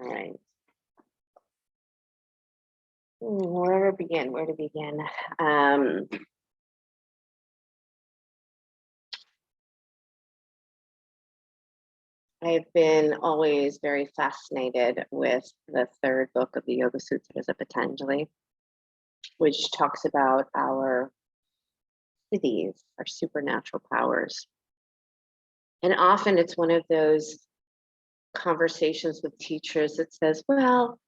right. Where to begin? Where to begin? I've been always very fascinated with the third book of the Yoga Sutras of Patanjali, which talks about our siddhis, our supernatural powers. And often it's one of those conversations with teachers that says, well,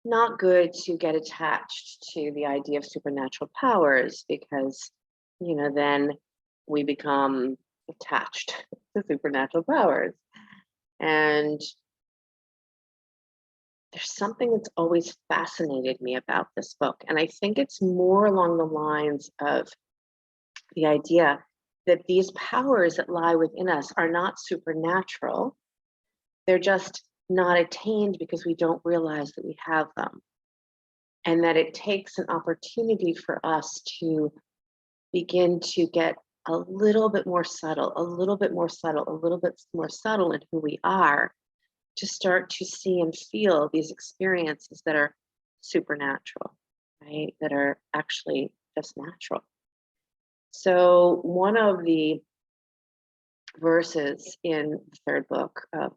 not good to get attached to the idea of supernatural powers because, then we become attached to supernatural powers. And there's something that's always fascinated me about this book. And I think it's more along the lines of the idea that these powers that lie within us are not supernatural. They're just not attained because we don't realize that we have them. And that it takes an opportunity for us to begin to get a little bit more subtle, a little bit more subtle, a little bit more subtle in who we are, to start to see and feel these experiences that are supernatural, right? That are actually just natural. So one of the verses in the third book of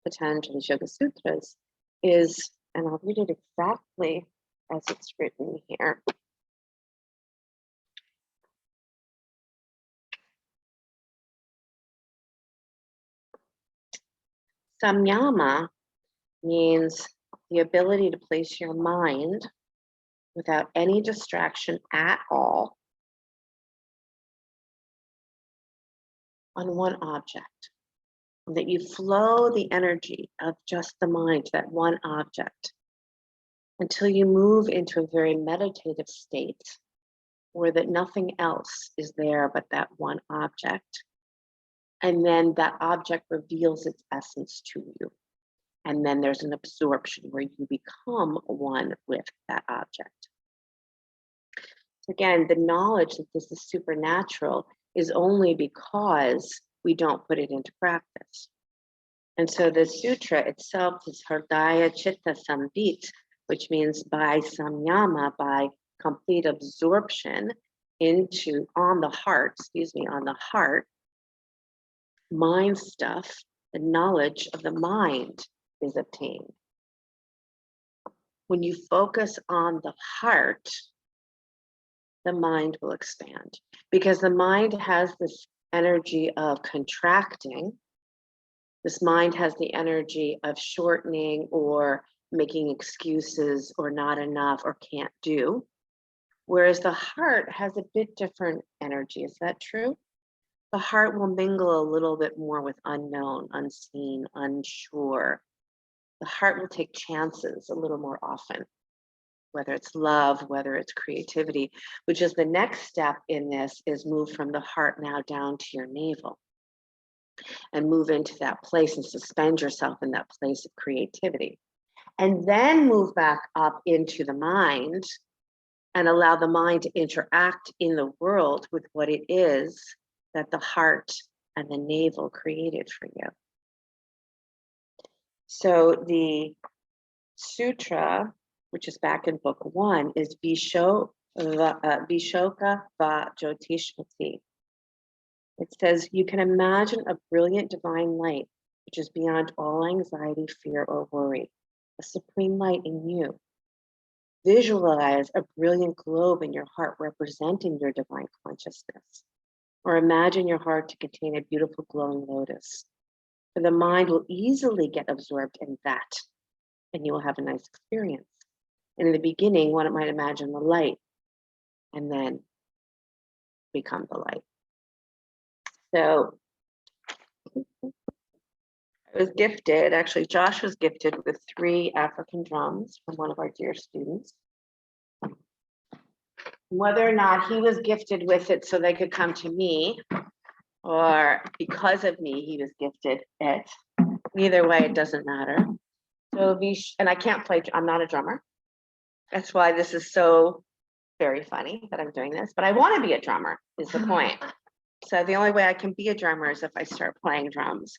Patanjali's Yoga Sutras is, and I'll read it exactly as it's written here. Samyama means the ability to place your mind without any distraction at all on one object. That you flow the energy of just the mind to that one object until you move into a very meditative state where that nothing else is there but that one object. And then that object reveals its essence to you. And then there's an absorption where you become one with that object. Again, the knowledge that this is supernatural is only because we don't put it into practice. And so the sutra itself is Hridaya Chitta Sambit, which means by samyama, by complete absorption on the heart, mind stuff, the knowledge of the mind is obtained. When you focus on the heart, the mind will expand because the mind has this energy of contracting. This mind has the energy of shortening or making excuses or not enough or can't do. Whereas the heart has a bit different energy. Is that true? The heart will mingle a little bit more with unknown, unseen, unsure. The heart will take chances a little more often, whether it's love, whether it's creativity, which is the next step in this, is move from the heart now down to your navel and move into that place and suspend yourself in that place of creativity. And then move back up into the mind and allow the mind to interact in the world with what it is that the heart and the navel created for you. So the sutra, which is back in book 1, is Vishoka Va Jyotishmati. It says, you can imagine a brilliant divine light, which is beyond all anxiety, fear, or worry, a supreme light in you. Visualize a brilliant globe in your heart representing your divine consciousness. Or imagine your heart to contain a beautiful glowing lotus. For the mind will easily get absorbed in that, and you will have a nice experience. And in the beginning, one might imagine the light, and then become the light. So I was gifted, actually Josh was gifted with 3 African drums from one of our dear students. Whether or not he was gifted with it so they could come to me, or because of me he was gifted it, either way it doesn't matter. So and I can't play, I'm not a drummer. That's why this is so very funny that I'm doing this, but I want to be a drummer is the point. So the only way I can be a drummer is if I start playing drums.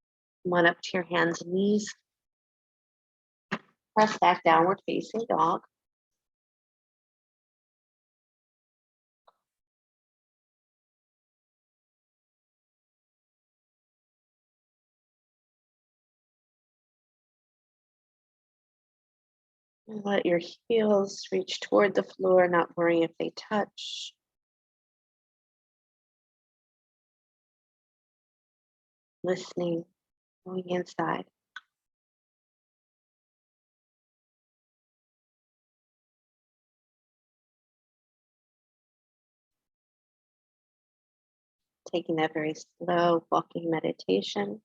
Come on up to your hands and knees. Press back, downward facing dog. And let your heels reach toward the floor, not worrying if they touch. Listening, going inside. Taking that very slow walking meditation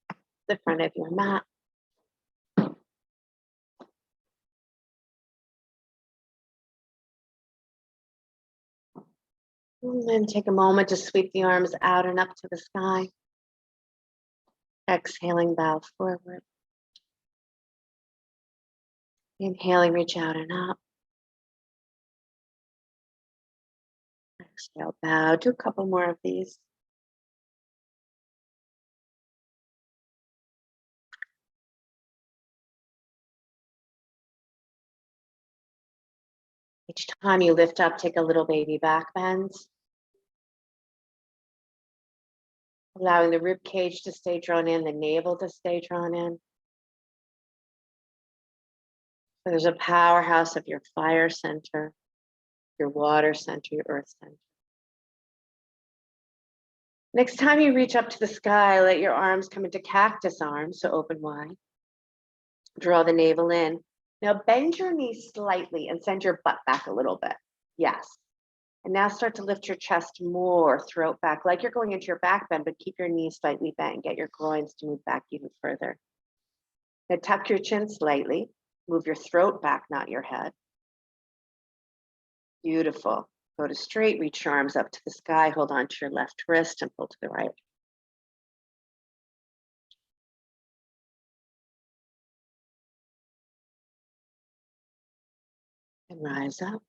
to the front of your mat. And then take a moment to sweep the arms out and up to the sky. Exhaling, bow forward. Inhaling, reach out and up. Exhale, bow. Do a couple more of these. Each time you lift up, take a little baby back bend. Allowing the rib cage to stay drawn in, the navel to stay drawn in. So there's a powerhouse of your fire center, your water center, your earth center. Next time you reach up to the sky, let your arms come into cactus arms, so open wide. Draw the navel in. Now bend your knees slightly and send your butt back a little bit. Yes. And now start to lift your chest more, throat back, like you're going into your back bend, but keep your knees slightly bent and get your groins to move back even further. Now tuck your chin slightly, move your throat back, not your head. Beautiful. Go to straight, reach your arms up to the sky, hold on to your left wrist and pull to the right. And rise up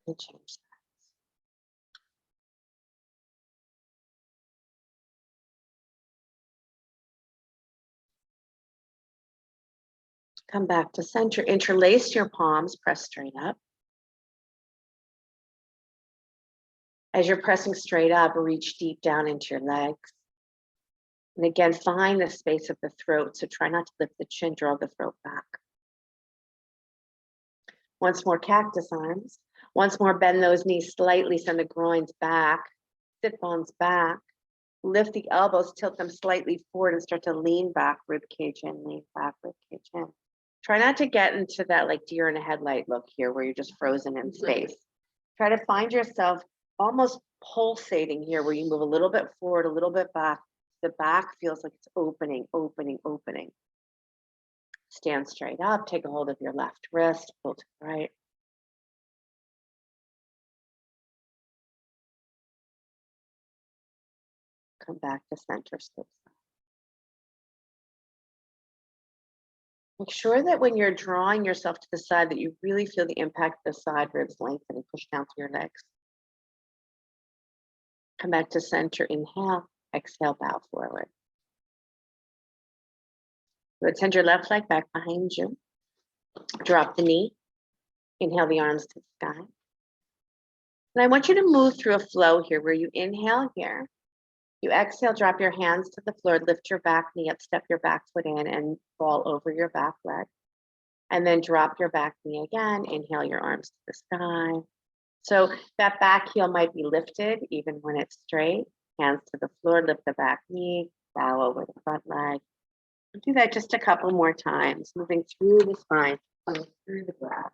and change sides. Come back to center, interlace your palms, press straight up. As you're pressing straight up, reach deep down into your legs. And again, find the space of the throat, so try not to lift the chin, draw the throat back. Once more, cactus arms. Once more, bend those knees slightly, send the groins back, sit bones back. Lift the elbows, tilt them slightly forward and start to lean back, rib cage in, lean back, rib cage in. Try not to get into that like deer in a headlight look here where you're just frozen in space. Try to find yourself almost pulsating here where you move a little bit forward, a little bit back. The back feels like it's opening, opening, opening. Stand straight up, take a hold of your left wrist, pull to the right. Come back to center, slip side. Make sure that when you're drawing yourself to the side that you really feel the impact of the side ribs lengthen and push down through your legs. Come back to center, inhale, exhale, bow forward. Good, send your left leg back behind you. Drop the knee, inhale the arms to the sky. And I want you to move through a flow here where you inhale here. You exhale, drop your hands to the floor, lift your back knee up, step your back foot in and fall over your back leg. And then drop your back knee again, inhale your arms to the sky. So that back heel might be lifted even when it's straight. Hands to the floor, lift the back knee, bow over the front leg. Do that just a couple more times, moving through the spine, through the breath.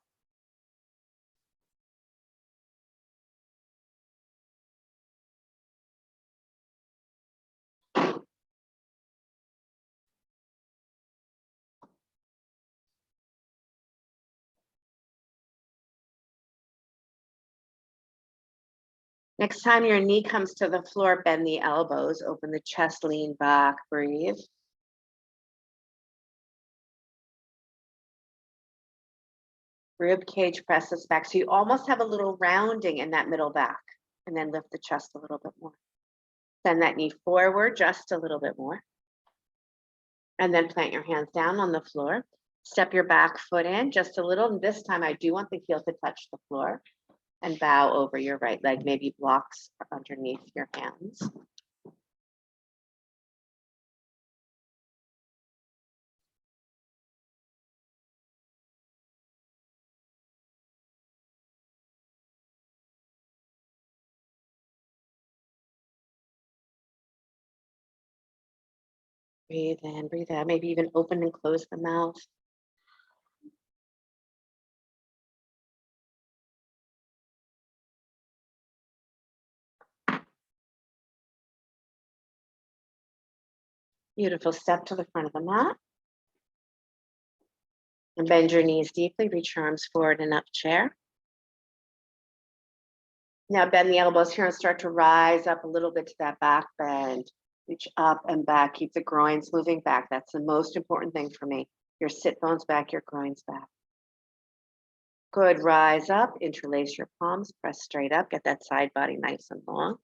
Next time your knee comes to the floor, bend the elbows, open the chest, lean back, breathe. Rib cage presses back. So you almost have a little rounding in that middle back, and then lift the chest a little bit more. Send that knee forward just a little bit more. And then plant your hands down on the floor. Step your back foot in just a little. And this time I do want the heel to touch the floor, and bow over your right leg, maybe blocks underneath your hands. Breathe in, breathe out, maybe even open and close the mouth. Beautiful. Step to the front of the mat. And bend your knees deeply, reach your arms forward and up, chair. Now bend the elbows here and start to rise up a little bit to that back bend. Reach up and back, keep the groins moving back. That's the most important thing for me. Your sit bones back, your groins back. Good, rise up, interlace your palms, press straight up, get that side body nice and long.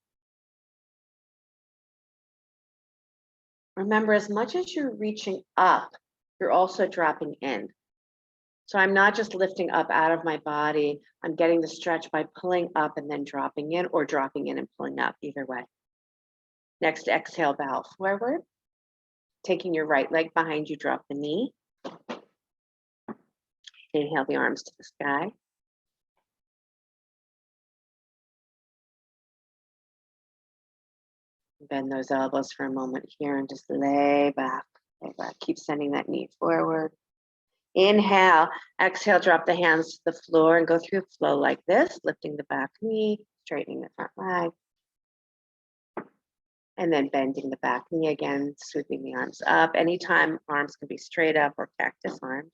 Remember, as much as you're reaching up, you're also dropping in. So I'm not just lifting up out of my body, I'm getting the stretch by pulling up and then dropping in, or dropping in and pulling up, either way. Next, exhale, bow forward. Taking your right leg behind you, drop the knee. Inhale the arms to the sky. Bend those elbows for a moment here and just lay back. Lay back. Keep sending that knee forward. Inhale, exhale, drop the hands to the floor and go through the flow like this, lifting the back knee, straightening the front leg. And then bending the back knee again, sweeping the arms up. Anytime, arms can be straight up or cactus arms.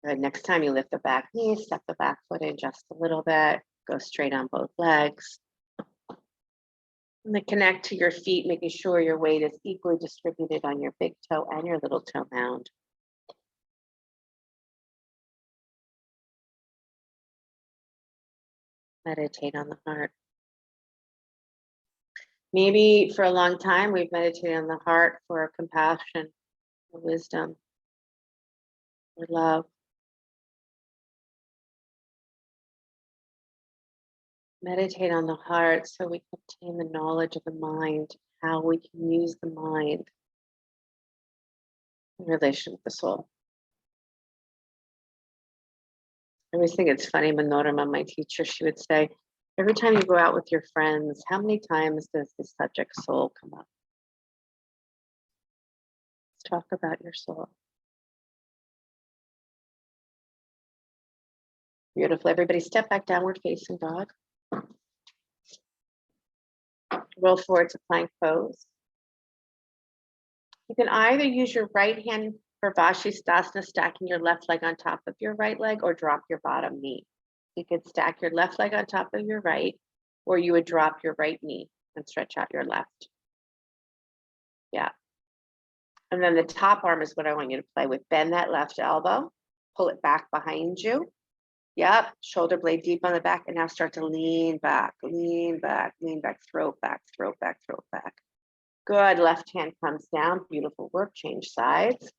Good. Next time you lift the back knee, step the back foot in just a little bit, go straight on both legs. And then connect to your feet, making sure your weight is equally distributed on your big toe and your little toe mound. Meditate on the heart. Maybe for a long time we've meditated on the heart for compassion, for wisdom, for love. Meditate on the heart so we can obtain the knowledge of the mind, how we can use the mind in relation with the soul. I always think it's funny, Manorama, my teacher, she would say, every time you go out with your friends, how many times does the subject soul come up? Let's talk about your soul. Beautiful. Everybody step back, downward facing dog. Roll forward to plank pose. You can either use your right hand for Vashisthasana, stacking your left leg on top of your right leg, or drop your bottom knee. You could stack your left leg on top of your right, or you would drop your right knee and stretch out your left. Yeah. And then the top arm is what I want you to play with. Bend that left elbow, pull it back behind you. Yep, shoulder blade deep on the back, and now start to lean back, lean back, lean back, throw back, throw back, throw back. Good, left hand comes down, beautiful work, change sides.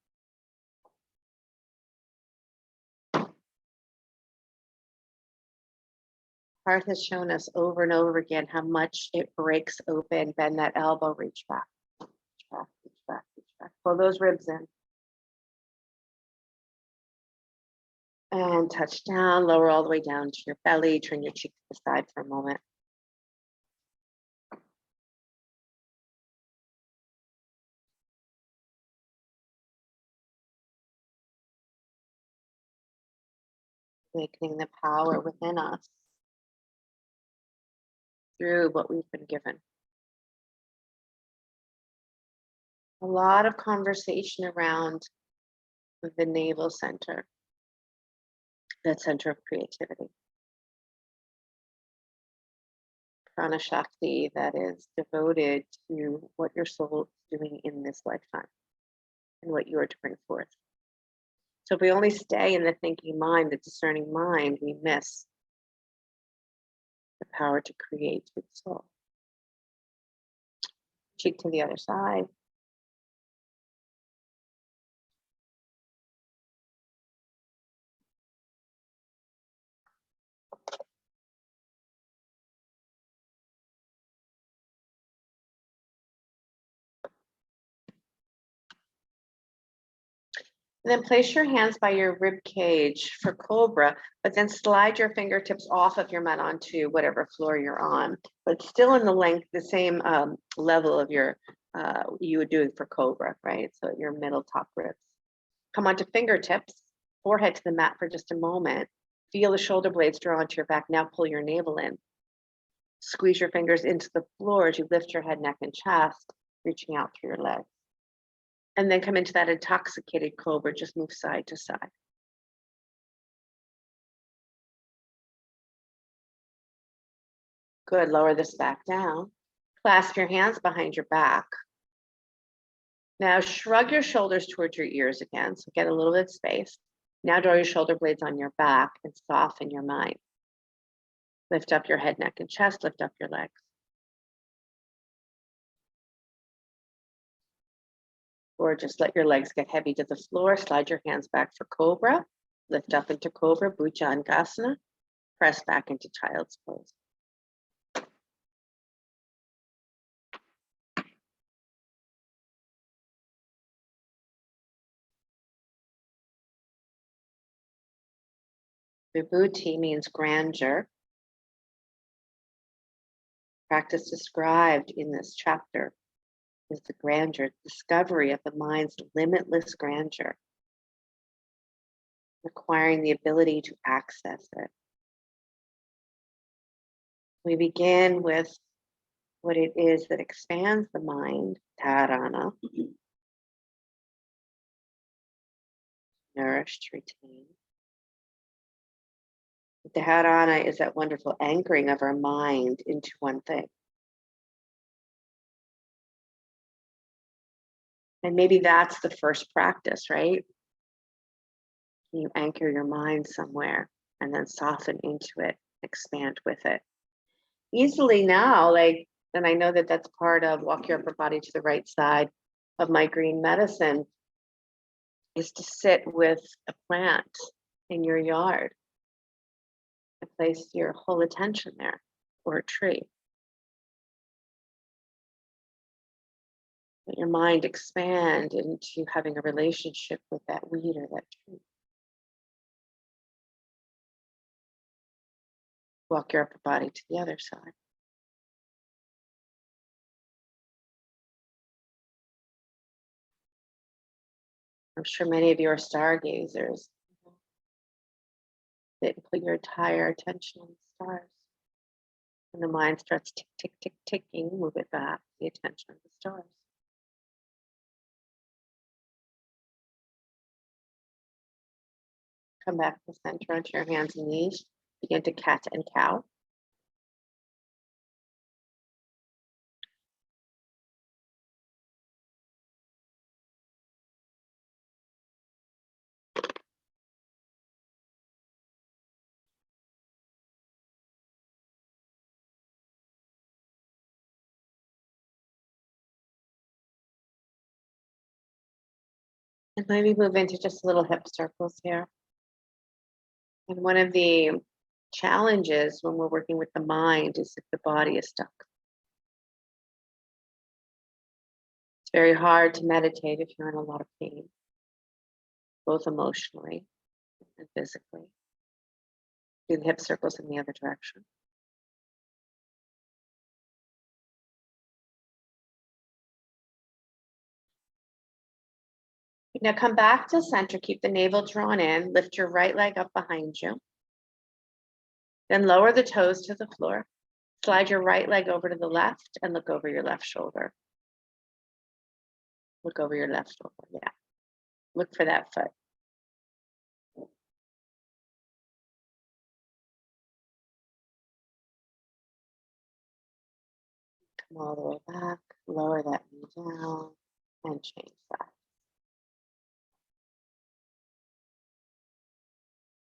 Heart has shown us over and over again how much it breaks open. Bend that elbow, reach back, reach back, reach back, reach back. Pull those ribs in. And touch down, lower all the way down to your belly. Turn your cheek to the side for a moment. Awakening the power within us through what we've been given. A lot of conversation around the navel center, that center of creativity. Prana Shakti that is devoted to what your soul is doing in this lifetime and what you are to bring forth. So if we only stay in the thinking mind, the discerning mind, we miss the power to create through the soul. Cheek to the other side. And then place your hands by your rib cage for Cobra, but then slide your fingertips off of your mat onto whatever floor you're on, but still in the length, the same level of your, you would do it for Cobra, right? So your middle top ribs. Come onto fingertips, forehead to the mat for just a moment. Feel the shoulder blades draw onto your back. Now pull your navel in. Squeeze your fingers into the floor as you lift your head, neck, and chest, reaching out through your legs. And then come into that intoxicated Cobra, just move side to side. Good, lower this back down. Clasp your hands behind your back. Now shrug your shoulders towards your ears again, so get a little bit of space. Now draw your shoulder blades on your back and soften your mind. Lift up your head, neck, and chest, lift up your legs. Or just let your legs get heavy to the floor. Slide your hands back for Cobra. Lift up into Cobra, Bhujangasana. Press back into Child's Pose. Vibhuti means grandeur. Practice described in this chapter is the grandeur, discovery of the mind's limitless grandeur, acquiring the ability to access it. We begin with what it is that expands the mind, dharana, nourished, retained. Dharana is that wonderful anchoring of our mind into one thing. And maybe that's the first practice, right? You anchor your mind somewhere and then soften into it, expand with it. Easily now, and I know that that's part of walk your upper body to the right side of my green medicine, is to sit with a plant in your yard and place your whole attention there, or a tree. Let your mind expand into having a relationship with that weed or that tree. Walk your upper body to the other side. I'm sure many of you are stargazers. That put your entire attention on the stars. And the mind starts tick, tick, tick, ticking, move it back, the attention on the stars. Come back to the center onto your hands and knees. Begin to cat and cow. And maybe move into just little hip circles here. And one of the challenges when we're working with the mind is if the body is stuck. It's very hard to meditate if you're in a lot of pain, both emotionally and physically. Do the hip circles in the other direction. Now come back to center, keep the navel drawn in, lift your right leg up behind you. Then lower the toes to the floor. Slide your right leg over to the left and look over your left shoulder. Look over your left shoulder, yeah. Look for that foot. Come all the way back, lower that knee down, and change that.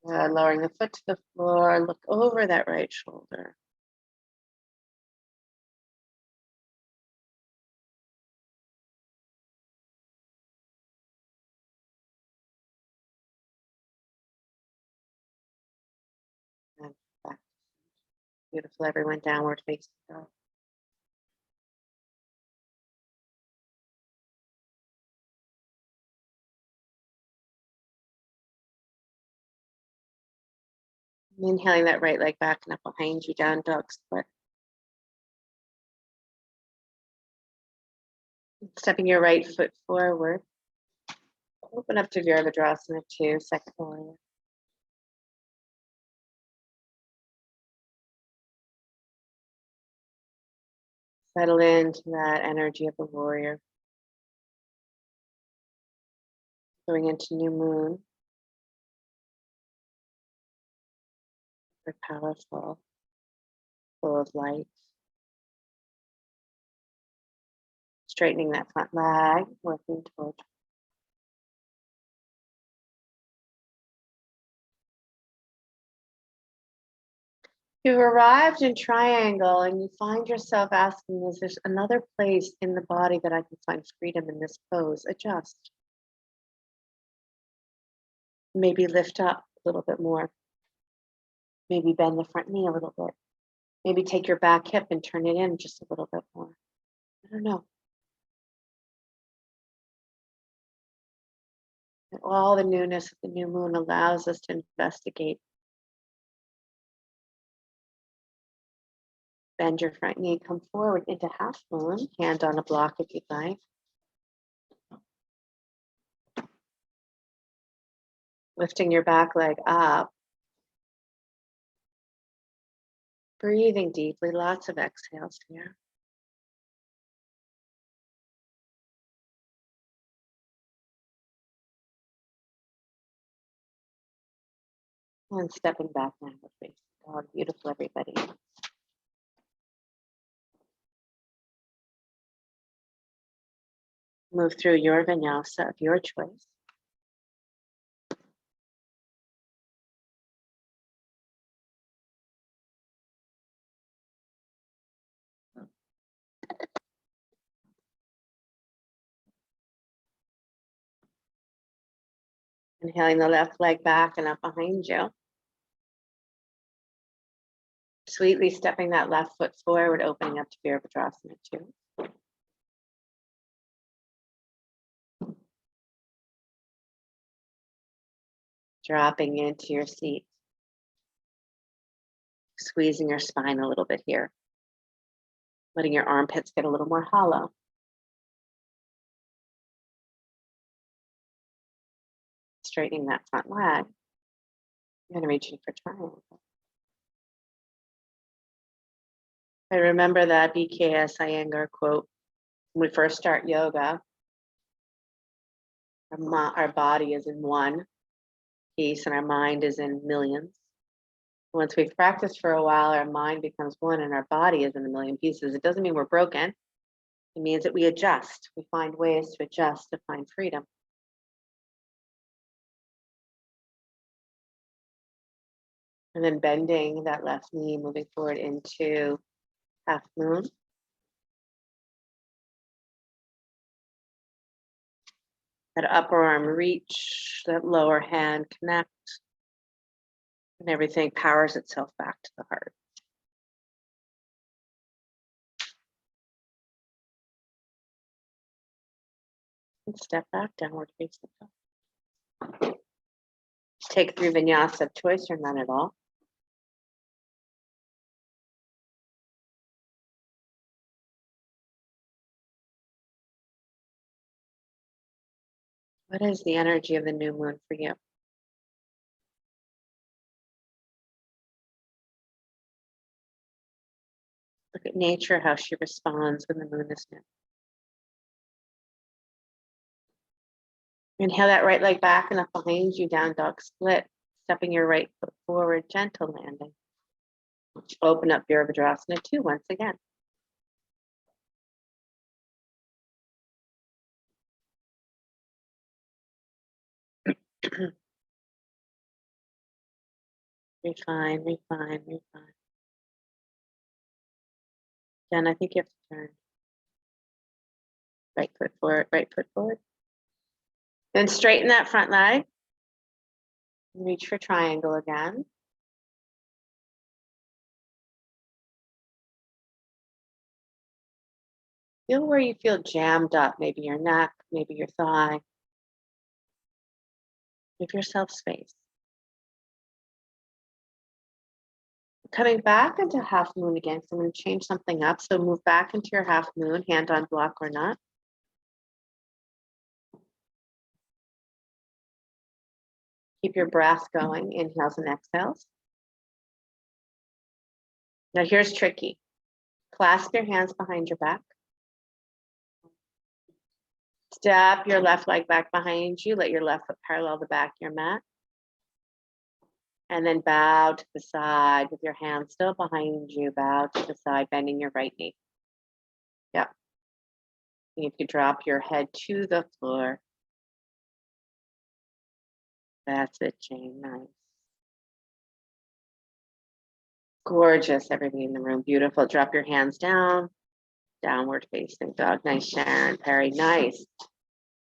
Lowering the foot to the floor, look over that right shoulder. And back. Beautiful, everyone, downward facing dog. Inhaling that right leg back and up behind you, down dog split. Stepping your right foot forward. Open up to Virabhadrasana 2, second warrior. Settle into that energy of the warrior. Going into new moon. Very powerful, full of light. Straightening that front leg, working toward. You've arrived in triangle and you find yourself asking, is there another place in the body that I can find freedom in this pose? Adjust. Maybe lift up a little bit more. Maybe bend the front knee a little bit. Maybe take your back hip and turn it in just a little bit more. I don't know. And all the newness of the new moon allows us to investigate. Bend your front knee, come forward into half moon, hand on a block if you'd like. Lifting your back leg up. Breathing deeply, lots of exhales here. And stepping back now with facing dog. Beautiful, everybody. Move through your vinyasa of your choice. Inhaling the left leg back and up behind you. Sweetly stepping that left foot forward, opening up to Virabhadrasana 2. Dropping into your seat. Squeezing your spine a little bit here. Letting your armpits get a little more hollow. Straightening that front leg. And reaching for triangle. I remember that BKS Iyengar quote, when we first start yoga, our body is in one piece and our mind is in millions. Once we've practiced for a while, our mind becomes one and our body is in a million pieces. It doesn't mean we're broken. It means that we adjust. We find ways to adjust to find freedom. And then bending that left knee, moving forward into half moon. That upper arm reach, that lower hand connect, and everything powers itself back to the heart. And step back, downward facing dog. Take 3 vinyasa of choice or none at all. What is the energy of the new moon for you? Look at nature, how she responds when the moon is new. Inhale that right leg back and up behind you, down dog split. Stepping your right foot forward, gentle landing. Open up Virabhadrasana 2 once again. Refine, refine, refine. Again, I think you have to turn. Right foot forward, right foot forward. Then straighten that front leg. Reach for triangle again. Feel where you feel jammed up, maybe your neck, maybe your thigh. Give yourself space. Coming back into half moon again, so I'm going to change something up. So move back into your half moon, hand on block or not. Keep your breath going, inhales and exhales. Now here's tricky. Clasp your hands behind your back. Step your left leg back behind you. Let your left foot parallel the back of your mat. And then bow to the side with your hands still behind you. Bow to the side, bending your right knee. Yep. You can drop your head to the floor. That's it, Jane. Nice. Gorgeous, everybody in the room. Beautiful. Drop your hands down. Downward facing dog. Nice, Sharon. Perry. Nice.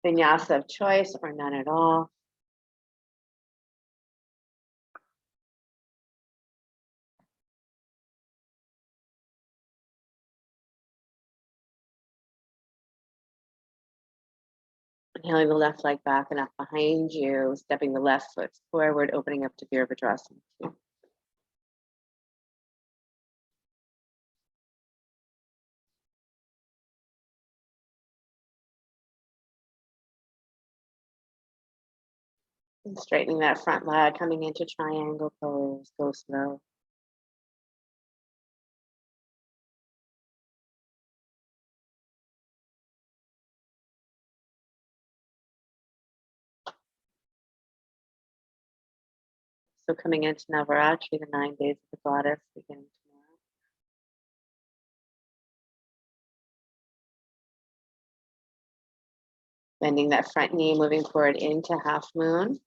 Vinyasa of choice or none at all. Inhaling the left leg back and up behind you, stepping the left foot forward, opening up to Virabhadrasana. And straightening that front leg, coming into triangle pose, go slow. So coming into Navaratri, the 9 days of the goddess, beginning tomorrow. Bending that front knee, moving forward into half moon.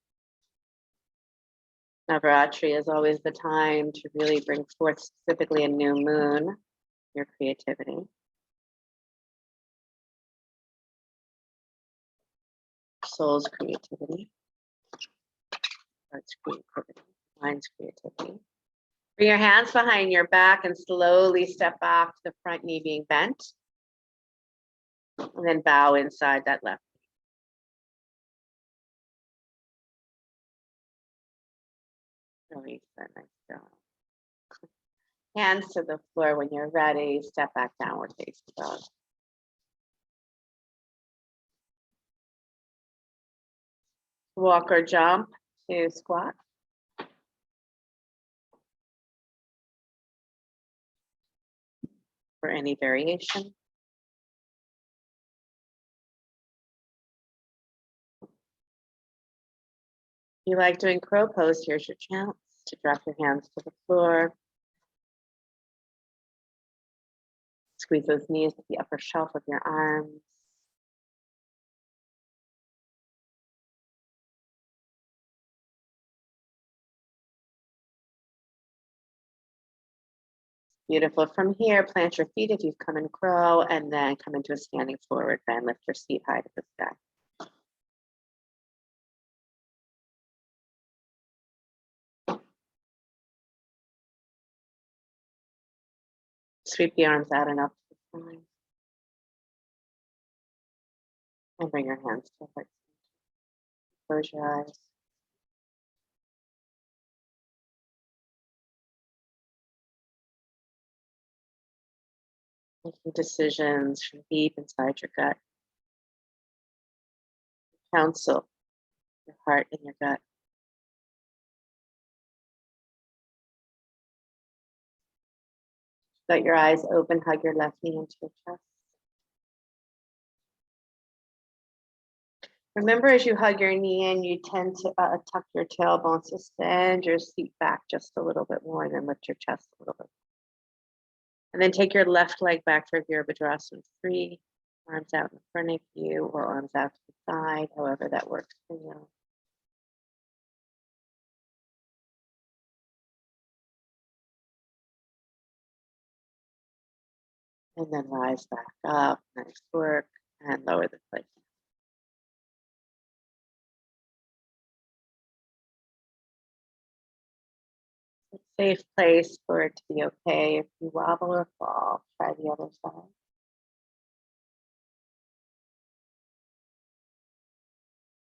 Navaratri is always the time to really bring forth specifically a new moon, your creativity. Soul's creativity. Heart's creativity. Mind's creativity. Bring your hands behind your back and slowly step back to the front knee being bent. And then bow inside that left. Release that, nice job. Hands to the floor when you're ready. Step back, downward facing dog. Walk or jump to squat. For any variation. If you like doing crow pose, here's your chance to drop your hands to the floor. Squeeze those knees to the upper shelf of your arms. Beautiful. From here, plant your feet if you've come in crow, and then come into a standing forward bend. Lift your seat high to the sky. Sweep the arms out and up to the spine. And bring your hands to the heart. Close your eyes. Making decisions from deep inside your gut. Counsel your heart and your gut. Let your eyes open, hug your left knee into your chest. Remember, as you hug your knee in, you tend to tuck your tailbone, so send your seat back just a little bit more, and then lift your chest a little bit. And then take your left leg back for Virabhadrasana 3. Arms out in front of you or arms out to the side, however that works for you. And then rise back up. Nice work. And lower the plate. A safe place for it to be okay. If you wobble or fall, try the other side.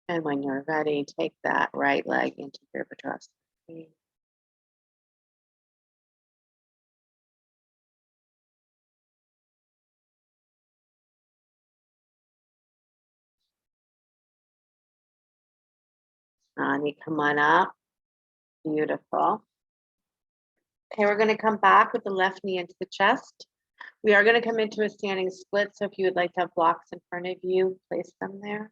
And when you're ready, take that right leg into your Virabhadrasana. Nani, come on up. Beautiful. Okay, we're going to come back with the left knee into the chest. We are going to come into a standing split. So if you would like to have blocks in front of you, place them there.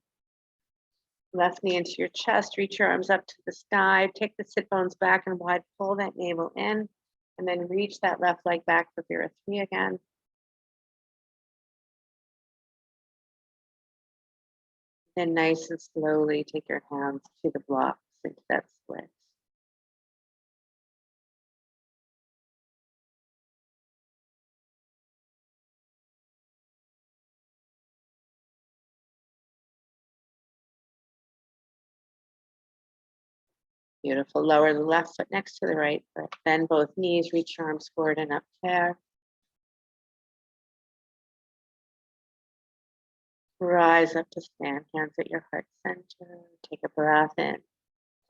Left knee into your chest, reach your arms up to the sky, take the sit bones back and wide, pull that navel in, and then reach that left leg back for Vira 3 again. Then nice and slowly take your hands to the blocks into that split. Beautiful. Lower the left foot next to the right foot. Bend both knees, reach your arms forward and up there. Rise up to stand, hands at your heart center. Take a breath in.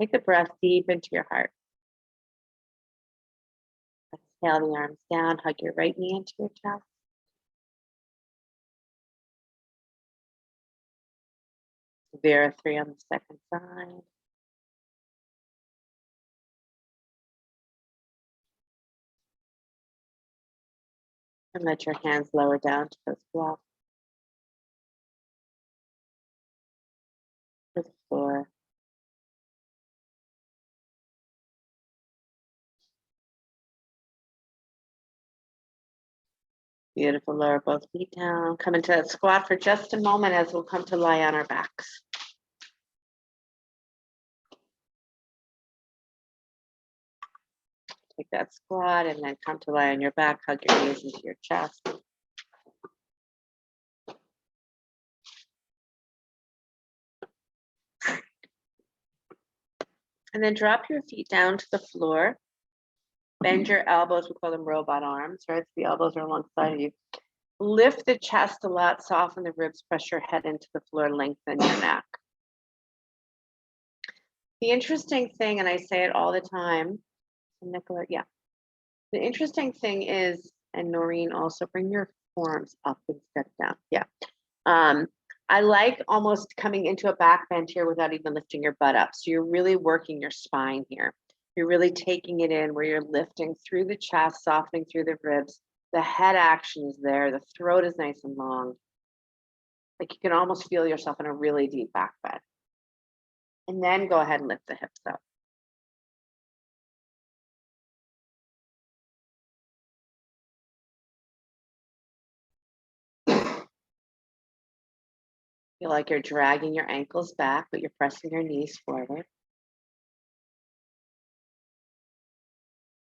Take the breath deep into your heart. Exhale the arms down, hug your right knee into your chest. Vira 3 on the second side. And let your hands lower down to those blocks. To the floor. Beautiful. Lower both feet down. Come into that squat for just a moment as we'll come to lie on our backs. Take that squat and then come to lie on your back. Hug your knees into your chest. And then drop your feet down to the floor. Bend your elbows, we call them robot arms, right? So the elbows are alongside of you. Lift the chest a lot, soften the ribs, press your head into the floor, lengthen your neck. The interesting thing, and I say it all the time, Nicola, yeah. The interesting thing is, and Noreen also, bring your forearms up instead of down. Yeah. I like almost coming into a back bend here without even lifting your butt up. So you're really working your spine here. You're really taking it in where you're lifting through the chest, softening through the ribs. The head action is there. The throat is nice and long. Like you can almost feel yourself in a really deep back bend. And then go ahead and lift the hips up. Feel like you're dragging your ankles back, but you're pressing your knees forward.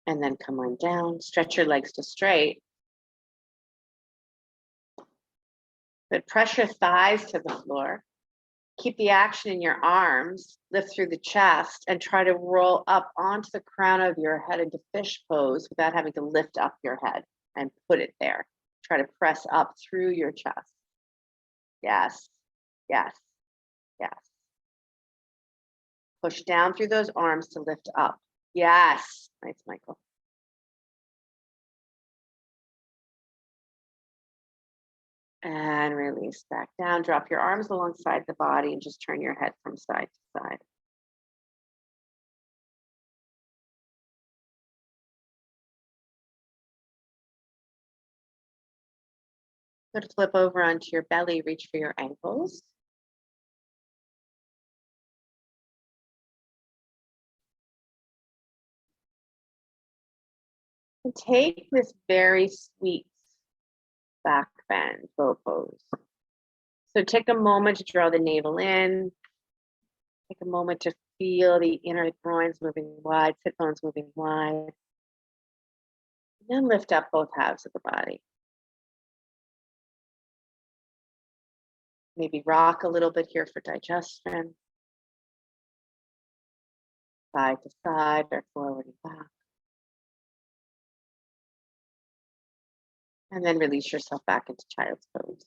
And then come on down, stretch your legs to straight. But press your thighs to the floor. Keep the action in your arms, lift through the chest, and try to roll up onto the crown of your head into fish pose without having to lift up your head and put it there. Try to press up through your chest. Yes, yes, yes. Push down through those arms to lift up. Yes, nice, Michael. And release back down. Drop your arms alongside the body and just turn your head from side to side. Good, flip over onto your belly, reach for your ankles. And take this very sweet back bend, bow pose. So take a moment to draw the navel in. Take a moment to feel the inner groins moving wide, sit bones moving wide. And then lift up both halves of the body. Maybe rock a little bit here for digestion. Side to side or forward and back. And then release yourself back into child's pose.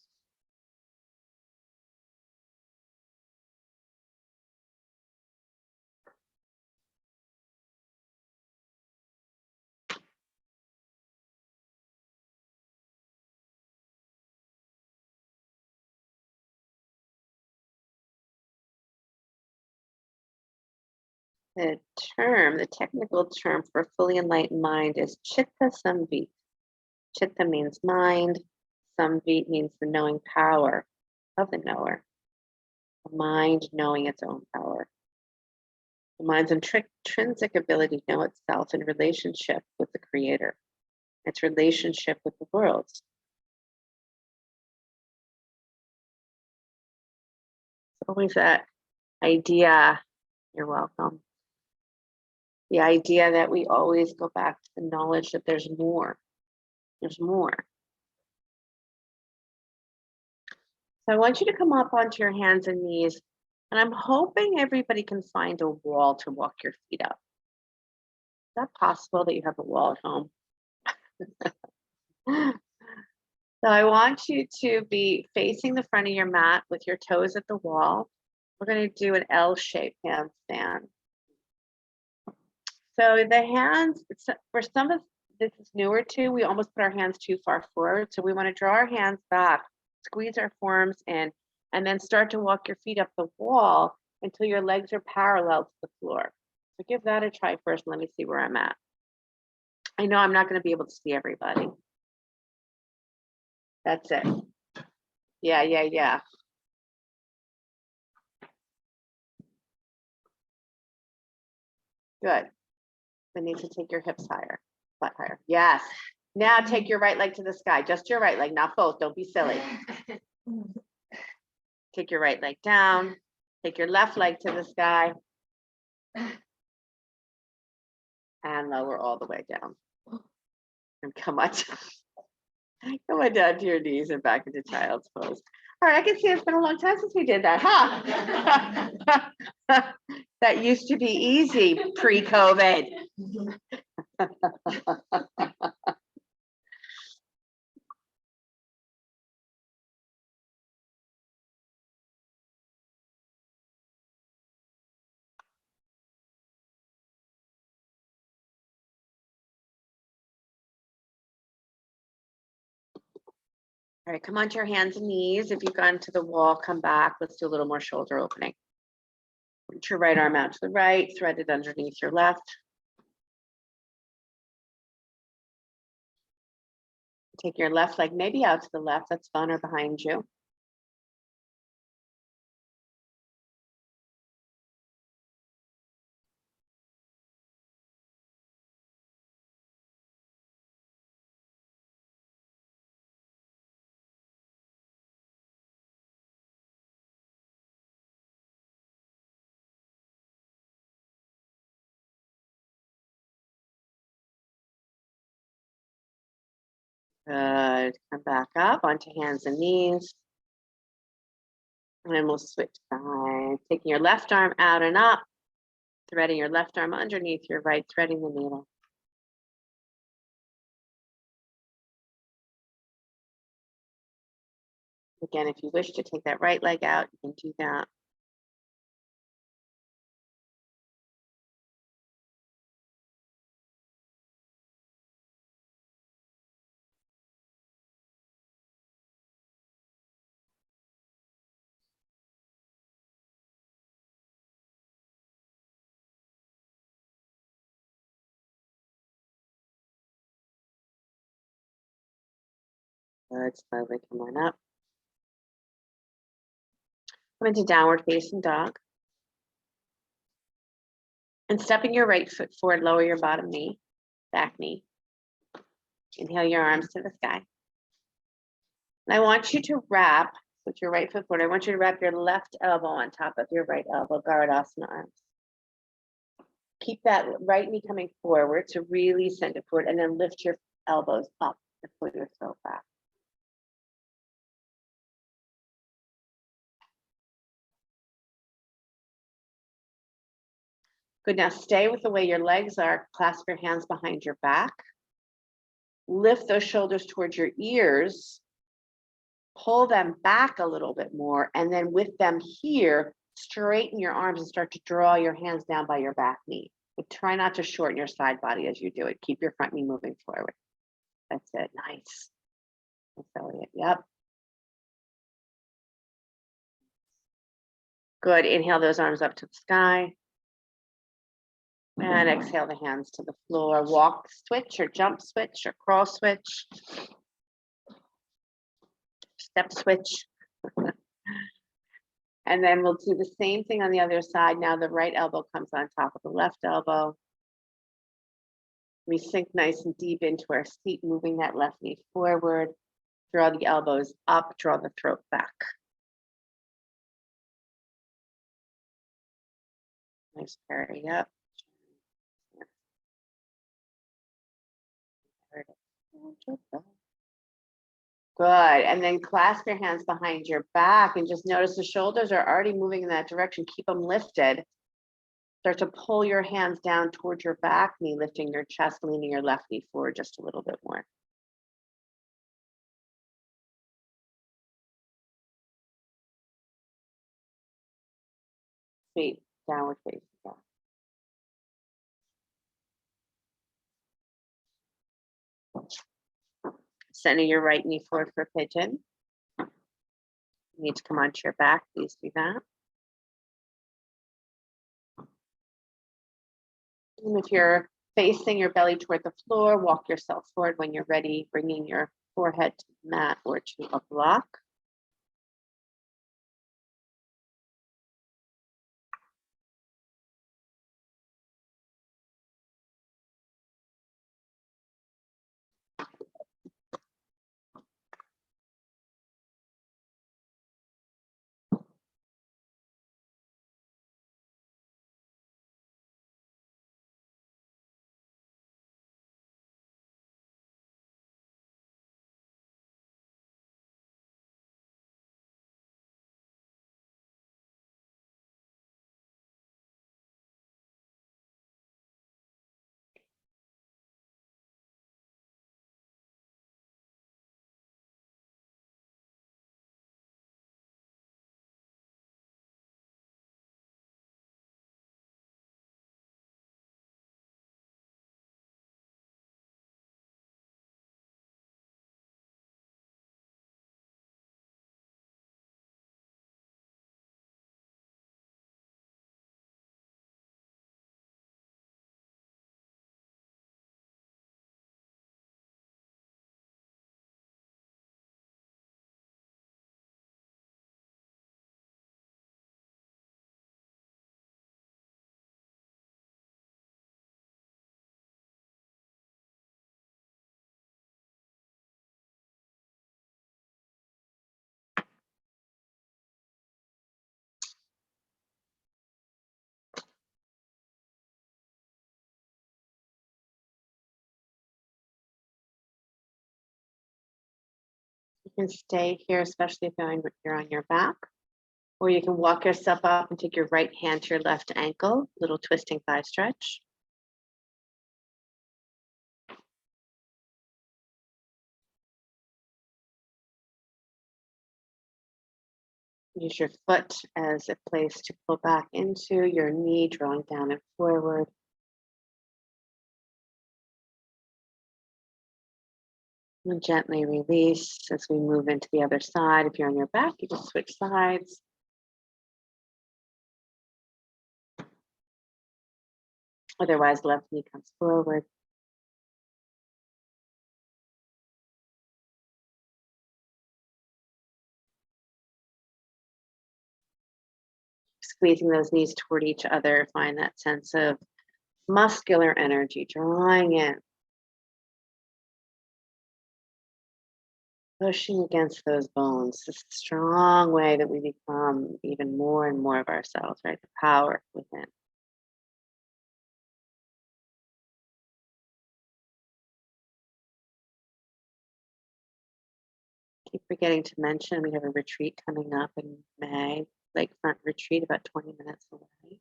The technical term for fully enlightened mind is chitta samvit. Chitta means mind. Samvit means the knowing power of the knower. The mind knowing its own power. The mind's intrinsic ability to know itself in relationship with the Creator, its relationship with the world. It's always that idea, you're welcome. The idea that we always go back to the knowledge that there's more. There's more. So I want you to come up onto your hands and knees, and I'm hoping everybody can find a wall to walk your feet up. Is that possible that you have a wall at home? So I want you to be facing the front of your mat with your toes at the wall. We're going to do an L-shaped handstand. So the hands, for some of this is newer too, we almost put our hands too far forward. So we want to draw our hands back, squeeze our forearms in, and then start to walk your feet up the wall until your legs are parallel to the floor. So give that a try first. Let me see where I'm at. I know I'm not going to be able to see everybody. That's it. Yeah. Good. You need to take your hips higher, butt higher. Yes. Now take your right leg to the sky. Just your right leg, not both. Don't be silly. Take your right leg down. Take your left leg to the sky. And lower all the way down. And come on down to your knees and back into child's pose. All right, I can see it's been a long time since we did that, huh? That used to be easy pre-COVID. All right, come onto your hands and knees. If you've gone to the wall, come back. Let's do a little more shoulder opening. Reach your right arm out to the right, thread it underneath your left. Take your left leg maybe out to the left, that's fine, or behind you. Good. Come back up onto hands and knees. And then we'll switch sides. Taking your left arm out and up, threading your left arm underneath your right, threading the needle. Again, if you wish to take that right leg out, you can do that. Good, slowly come on up. Come into downward facing dog. And stepping your right foot forward, lower your bottom knee, back knee. Inhale your arms to the sky. And I want you to wrap with your right foot forward. I want you to wrap your left elbow on top of your right elbow, Garudasana arms. Keep that right knee coming forward to really send it forward, and then lift your elbows up and pull your throat back. Good, now stay with the way your legs are. Clasp your hands behind your back. Lift those shoulders towards your ears. Pull them back a little bit more. And then with them here, straighten your arms and start to draw your hands down by your back knee. But try not to shorten your side body as you do it. Keep your front knee moving forward. That's it. Nice. Elliot. Yep. Good. Inhale those arms up to the sky. And exhale the hands to the floor. Walk switch or jump switch or crawl switch. Step switch. And then we'll do the same thing on the other side. Now the right elbow comes on top of the left elbow. We sink nice and deep into our seat, moving that left knee forward. Draw the elbows up, draw the throat back. Nice carry up. Good, and then clasp your hands behind your back and just notice the shoulders are already moving in that direction. Keep them lifted. Start to pull your hands down towards your back knee, lifting your chest, leaning your left knee forward just a little bit more. Sweet, downward facing dog. Sending your right knee forward for pigeon. You need to come onto your back, please do that. And if you're facing your belly toward the floor, walk yourself forward when you're ready, bringing your forehead to the mat or to a block. You can stay here, especially if you're on your back, or you can walk yourself up and take your right hand to your left ankle, little twisting thigh stretch. Use your foot as a place to pull back into, your knee drawing down and forward. And gently release as we move into the other side. If you're on your back, you just switch sides. Otherwise, left knee comes forward. Squeezing those knees toward each other, find that sense of muscular energy, drawing in. Pushing against those bones, this strong way that we become even more and more of ourselves, right? The power within. Keep forgetting to mention we have a retreat coming up in May, lakefront retreat, about 20 minutes away.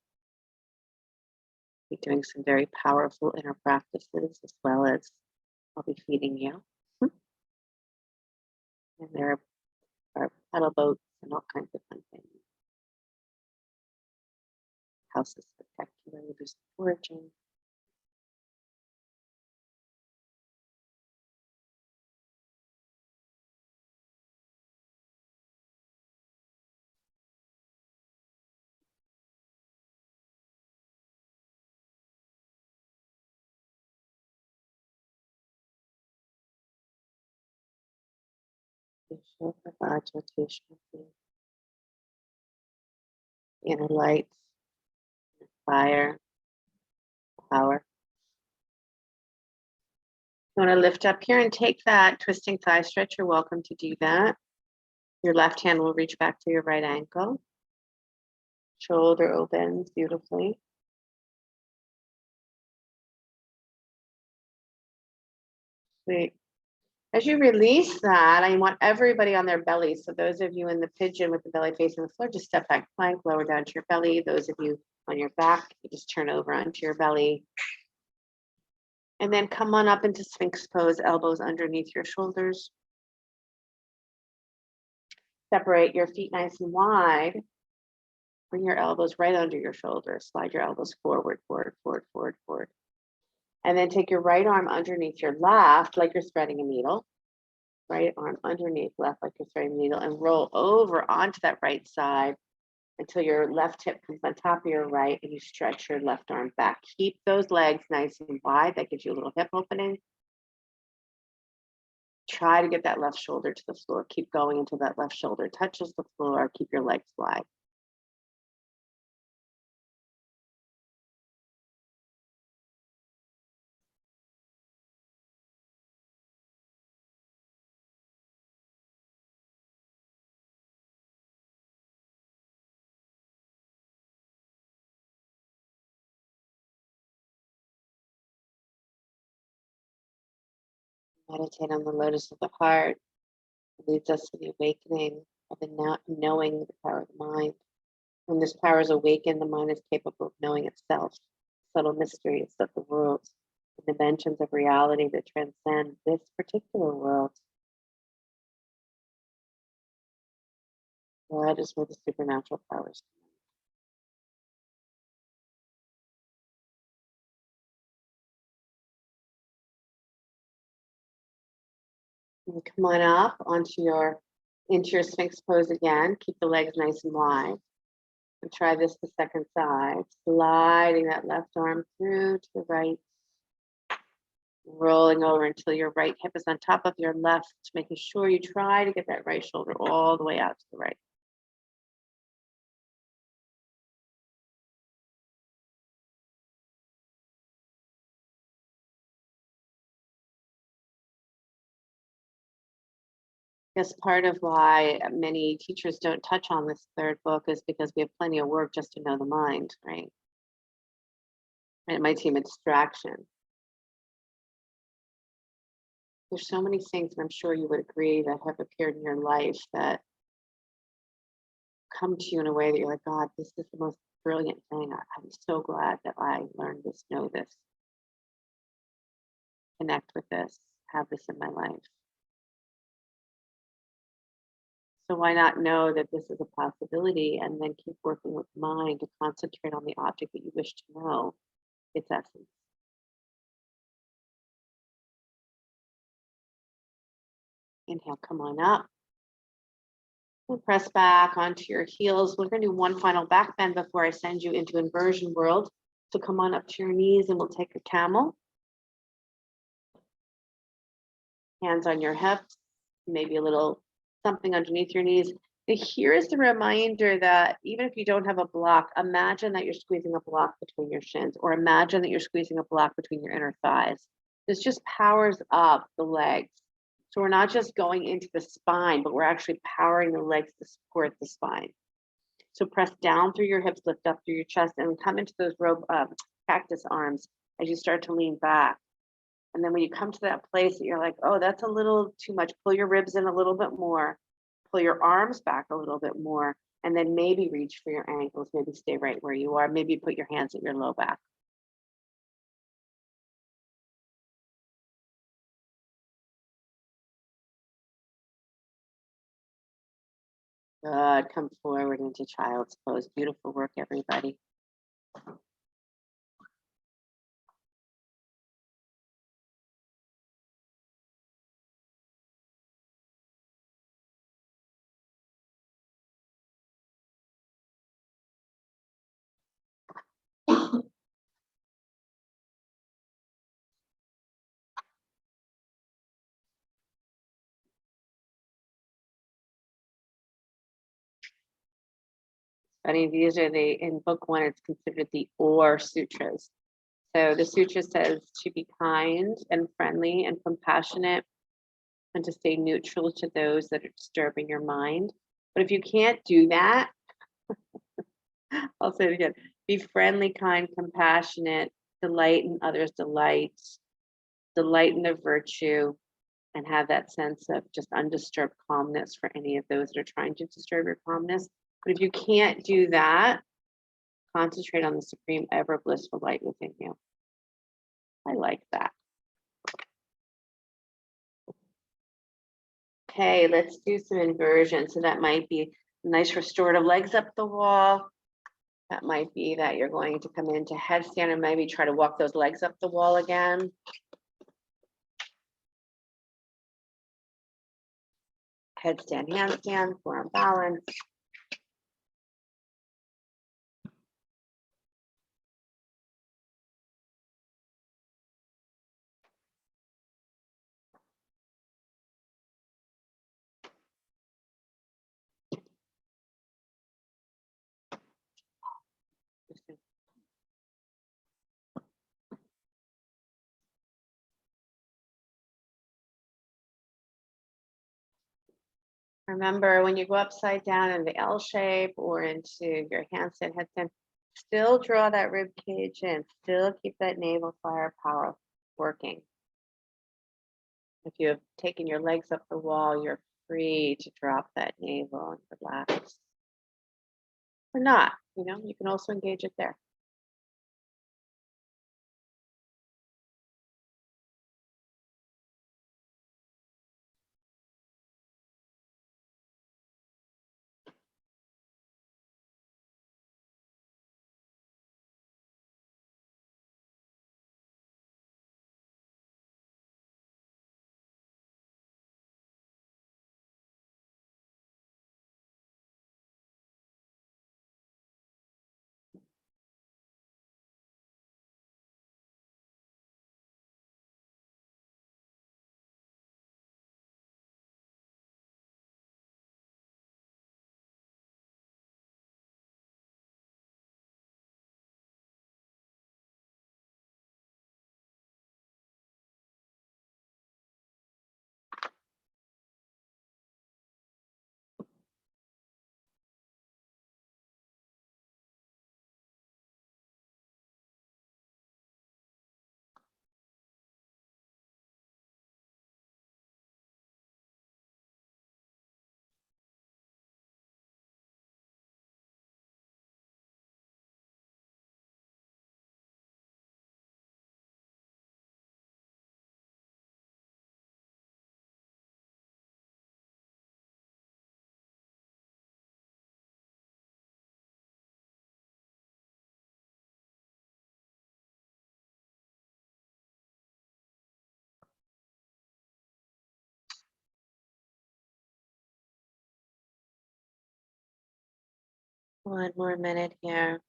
Be doing some very powerful inner practices as well as I'll be feeding you. And there are paddle boats and all kinds of fun things. House is spectacular. There's foraging. Inner light, fire, power. You want to lift up here and take that twisting thigh stretch. You're welcome to do that. Your left hand will reach back to your right ankle. Shoulder opens beautifully. Sweet. As you release that, I want everybody on their belly. So those of you in the pigeon with the belly facing the floor, just step back plank, lower down to your belly. Those of you on your back, you just turn over onto your belly. And then come on up into Sphinx Pose, elbows underneath your shoulders. Separate your feet nice and wide. Bring your elbows right under your shoulders. Slide your elbows forward, forward, forward, forward, forward. And then take your right arm underneath your left, like you're threading a needle. Right arm underneath left, like you're threading a needle, and roll over onto that right side until your left hip comes on top of your right, and you stretch your left arm back. Keep those legs nice and wide. That gives you a little hip opening. Try to get that left shoulder to the floor. Keep going until that left shoulder touches the floor. Keep your legs wide. Meditate on the lotus of the heart. It leads us to the awakening of the knowing the power of the mind. When this power is awakened, the mind is capable of knowing itself, subtle mysteries of the world, the dimensions of reality that transcend this particular world. That is where the supernatural powers come in. Come on up into your Sphinx pose again. Keep the legs nice and wide. And try this the second side. Sliding that left arm through to the right. Rolling over until your right hip is on top of your left, making sure you try to get that right shoulder all the way out to the right. Yes, part of why many teachers don't touch on this third book is because we have plenty of work just to know the mind, right? And it might seem a distraction. There's so many things, and I'm sure you would agree, that have appeared in your life that come to you in a way that you're like, God, this is the most brilliant thing. I'm so glad that I learned this, know this, connect with this, have this in my life. So why not know that this is a possibility and then keep working with mind to concentrate on the object that you wish to know, its essence. Inhale, come on up. We'll press back onto your heels. We're going to do one final back bend before I send you into inversion world. So come on up to your knees and we'll take a camel. Hands on your hips, maybe a little something underneath your knees. Here is the reminder that even if you don't have a block, imagine that you're squeezing a block between your shins, or imagine that you're squeezing a block between your inner thighs. This just powers up the legs. So we're not just going into the spine, but we're actually powering the legs to support the spine. So press down through your hips, lift up through your chest, and come into those cactus arms as you start to lean back. And then when you come to that place that you're like, oh, that's a little too much, pull your ribs in a little bit more, pull your arms back a little bit more, and then maybe reach for your ankles, maybe stay right where you are, maybe put your hands at your low back. Good. Come forward into child's pose. Beautiful work, everybody. Funny, these are in book one, it's considered the or sutras. So the sutra says to be kind and friendly and compassionate and to stay neutral to those that are disturbing your mind. But if you can't do that, I'll say it again, be friendly, kind, compassionate, delight in others' delights, delight in their virtue, and have that sense of just undisturbed calmness for any of those that are trying to disturb your calmness. But if you can't do that, concentrate on the supreme ever blissful light within you. I like that. Okay, let's do some inversion. So that might be nice restorative legs up the wall. That might be that you're going to come into headstand and maybe try to walk those legs up the wall again. Headstand, handstand, forearm balance. Remember, when you go upside down in the L shape or into your handstand, headstand, still draw that rib cage in, still keep that navel firepower working. If you have taken your legs up the wall, you're free to drop that navel and relax. Or not, you can also engage it there. One more minute here.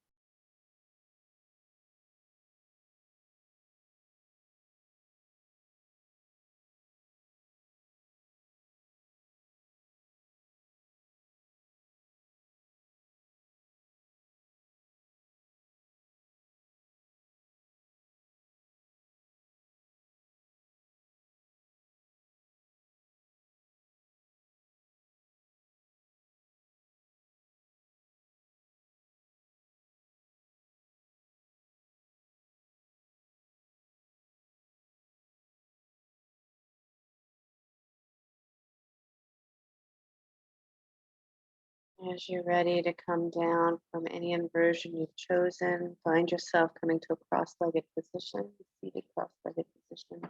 As you're ready to come down from any inversion you've chosen, find yourself coming to a cross-legged position, seated cross-legged position.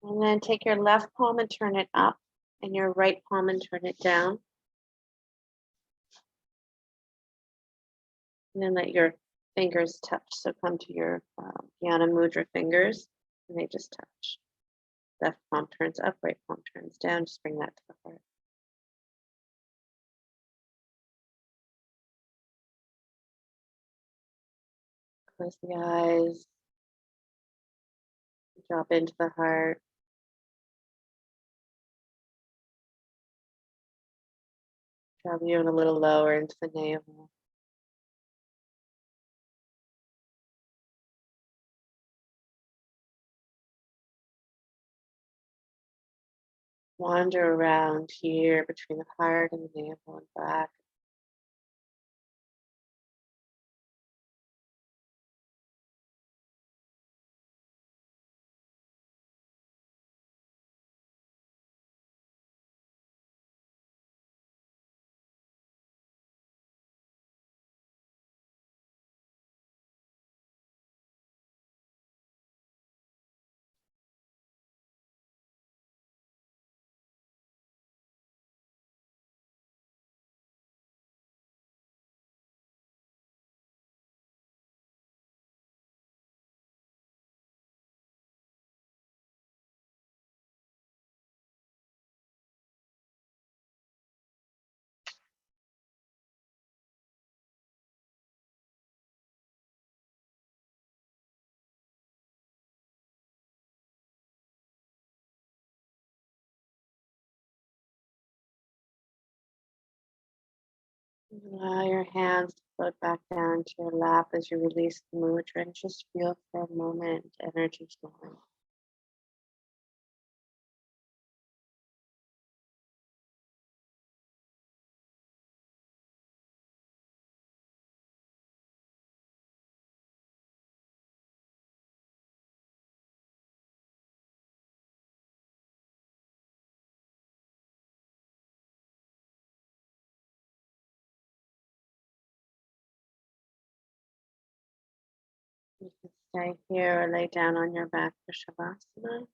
And then take your left palm and turn it up, and your right palm and turn it down. And then let your fingers touch. So come to your Jnana Mudra fingers, and they just touch. Left palm turns up, right palm turns down. Just bring that to the heart. Close the eyes. Drop into the heart. Drop you in a little lower into the navel. Wander around here between the heart and the navel and back. Allow your hands to float back down to your lap as you release the mudra and just feel for a moment energy flowing. You can stay here or lay down on your back for Shavasana.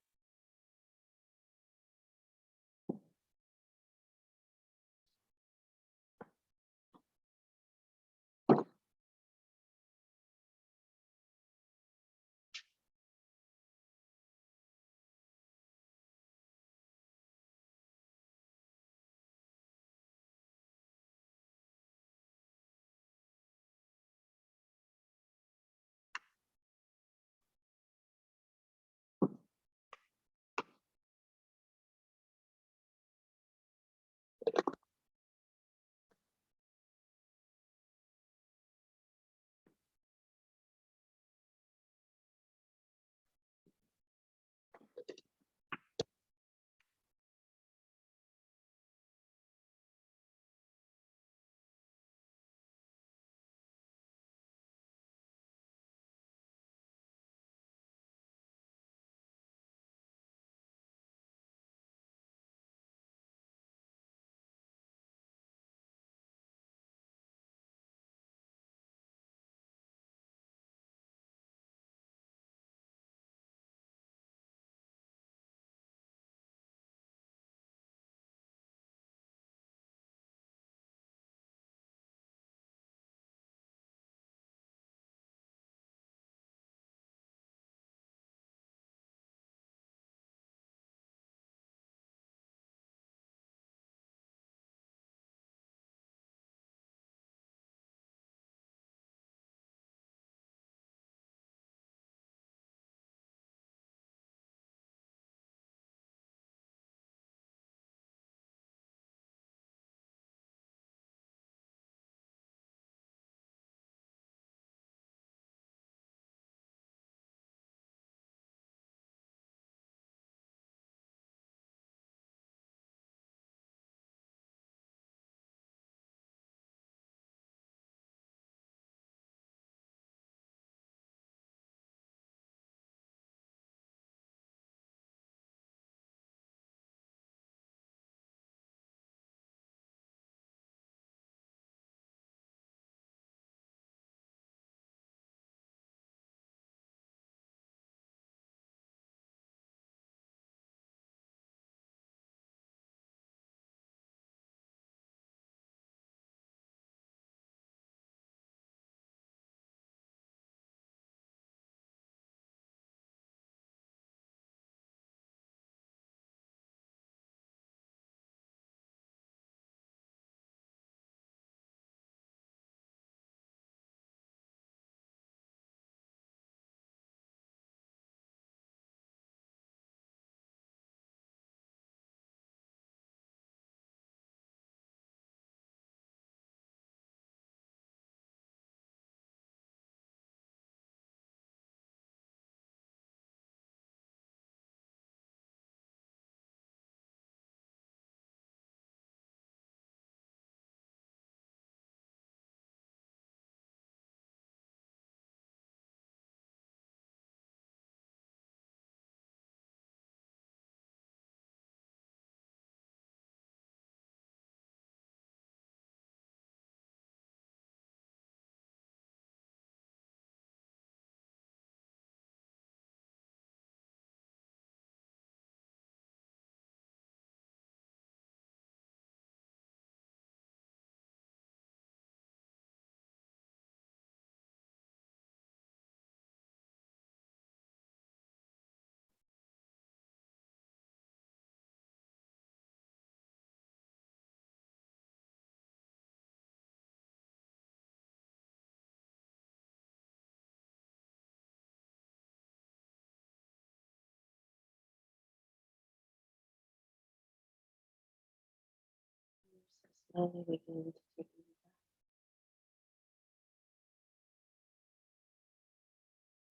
Slowly begin to take a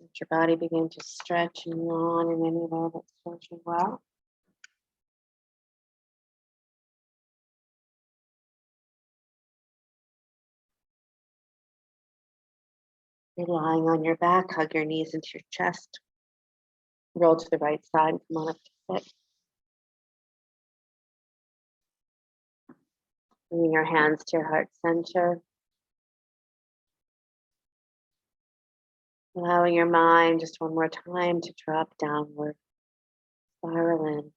let your body begin to stretch and yawn in any way that's stretching well. You're lying on your back, hug your knees into your chest. Roll to the right side, come on up to sit. Bringing your hands to your heart center. Allowing your mind just one more time to drop downward, spiraling.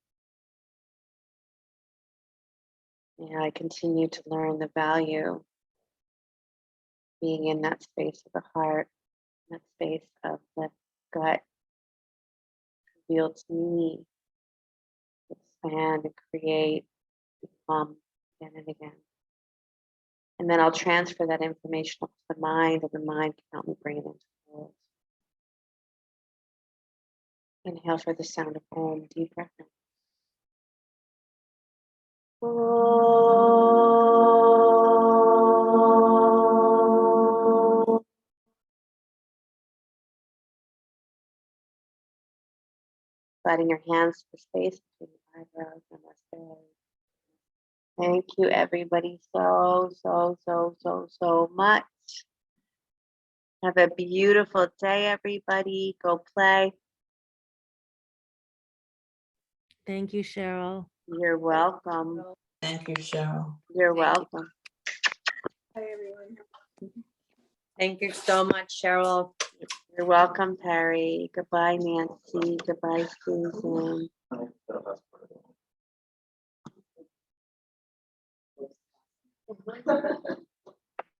Yeah, I continue to learn the value being in that space of the heart, that space of the gut, revealed to me, expand and create, become again and again. And then I'll transfer that information up to the mind, and the mind can help me bring it into the world. Inhale for the sound of Om, deep breath in. Sliding your hands to the space between the eyebrows. Namaste. Thank you, everybody, so much. Have a beautiful day, everybody. Go play. Thank you, Sheryl. You're welcome. Thank you, Sheryl. You're welcome. Hi, everyone. Thank you so much, Sheryl. You're welcome, Perry. Goodbye, Nancy. Goodbye, Susan.